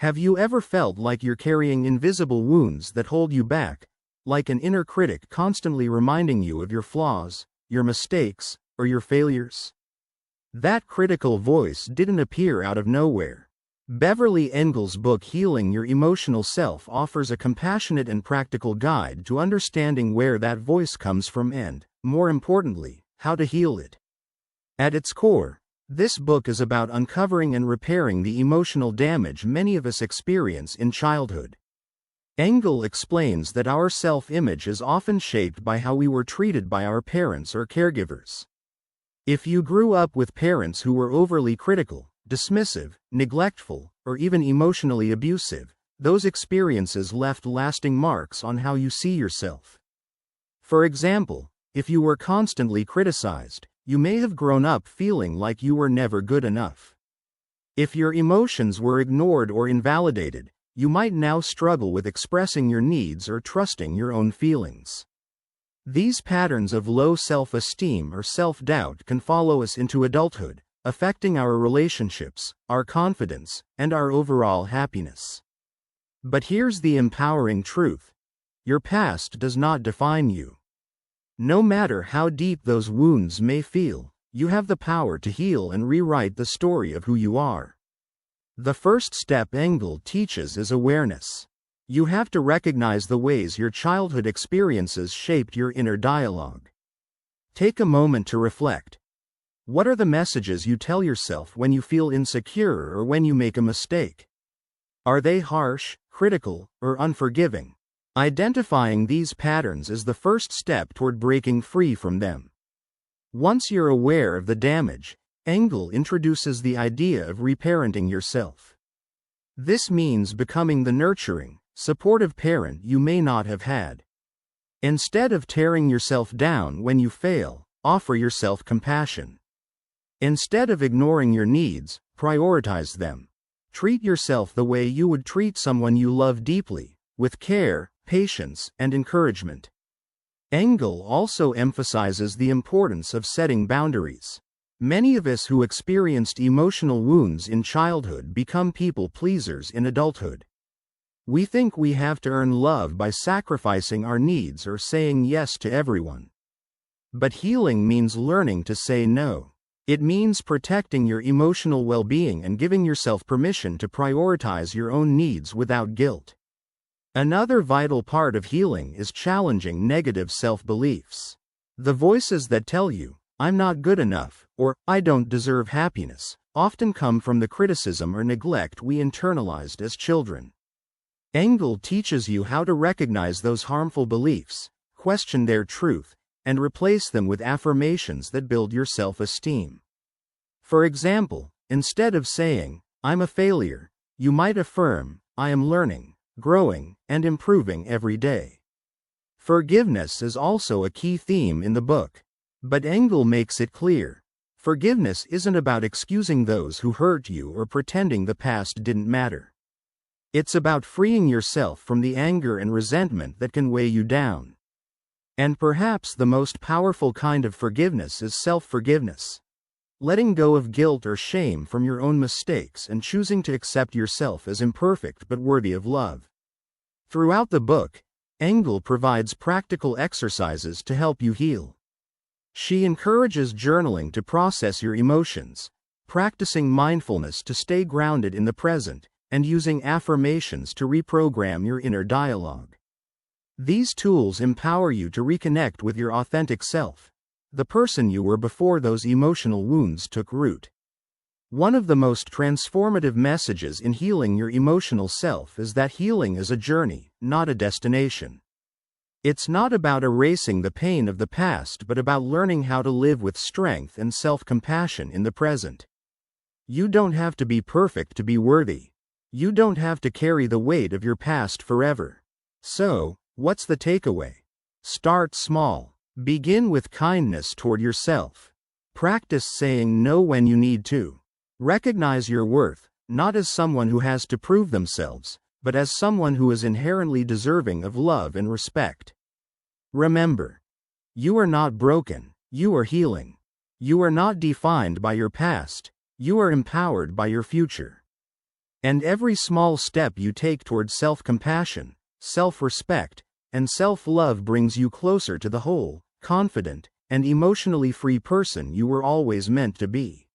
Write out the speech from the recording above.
Have you ever felt like you're carrying invisible wounds that hold you back, like an inner critic constantly reminding you of your flaws, your mistakes, or your failures? That critical voice didn't appear out of nowhere. Beverly Engel's book Healing Your Emotional Self offers a compassionate and practical guide to understanding where that voice comes from and, more importantly, how to heal it. At its core, this book is about uncovering and repairing the emotional damage many of us experience in childhood. Engel explains that our self-image is often shaped by how we were treated by our parents or caregivers. If you grew up with parents who were overly critical, dismissive, neglectful, or even emotionally abusive, those experiences left lasting marks on how you see yourself. For example, if you were constantly criticized, you may have grown up feeling like you were never good enough. If your emotions were ignored or invalidated, you might now struggle with expressing your needs or trusting your own feelings. These patterns of low self-esteem or self-doubt can follow us into adulthood, affecting our relationships, our confidence, and our overall happiness. But here's the empowering truth: your past does not define you. No matter how deep those wounds may feel, you have the power to heal and rewrite the story of who you are. The first step Engel teaches is awareness. You have to recognize the ways your childhood experiences shaped your inner dialogue. Take a moment to reflect. What are the messages you tell yourself when you feel insecure or when you make a mistake? Are they harsh, critical, or unforgiving? Identifying these patterns is the first step toward breaking free from them. Once you're aware of the damage, Engel introduces the idea of reparenting yourself. This means becoming the nurturing, supportive parent you may not have had. Instead of tearing yourself down when you fail, offer yourself compassion. Instead of ignoring your needs, prioritize them. Treat yourself the way you would treat someone you love deeply, with care, patience, and encouragement. Engel also emphasizes the importance of setting boundaries. Many of us who experienced emotional wounds in childhood become people pleasers in adulthood. We think we have to earn love by sacrificing our needs or saying yes to everyone. But healing means learning to say no. It means protecting your emotional well-being and giving yourself permission to prioritize your own needs without guilt. Another vital part of healing is challenging negative self-beliefs. The voices that tell you, "I'm not good enough," or "I don't deserve happiness," often come from the criticism or neglect we internalized as children. Engel teaches you how to recognize those harmful beliefs, question their truth, and replace them with affirmations that build your self-esteem. For example, instead of saying, "I'm a failure," you might affirm, "I am learning, growing, and improving every day." Forgiveness is also a key theme in the book. But Engel makes it clear: forgiveness isn't about excusing those who hurt you or pretending the past didn't matter. It's about freeing yourself from the anger and resentment that can weigh you down. And perhaps the most powerful kind of forgiveness is self-forgiveness. Letting go of guilt or shame from your own mistakes and choosing to accept yourself as imperfect but worthy of love. Throughout the book, Engel provides practical exercises to help you heal. She encourages journaling to process your emotions, practicing mindfulness to stay grounded in the present, and using affirmations to reprogram your inner dialogue. These tools empower you to reconnect with your authentic self, the person you were before those emotional wounds took root. One of the most transformative messages in healing your emotional self is that healing is a journey, not a destination. It's not about erasing the pain of the past but about learning how to live with strength and self-compassion in the present. You don't have to be perfect to be worthy. You don't have to carry the weight of your past forever. So, what's the takeaway? Start small. Begin with kindness toward yourself. Practice saying no when you need to. Recognize your worth, not as someone who has to prove themselves, but as someone who is inherently deserving of love and respect. Remember, you are not broken, you are healing. You are not defined by your past, you are empowered by your future. And every small step you take towards self-compassion, self-respect, and self-love brings you closer to the whole, confident, and emotionally free person you were always meant to be.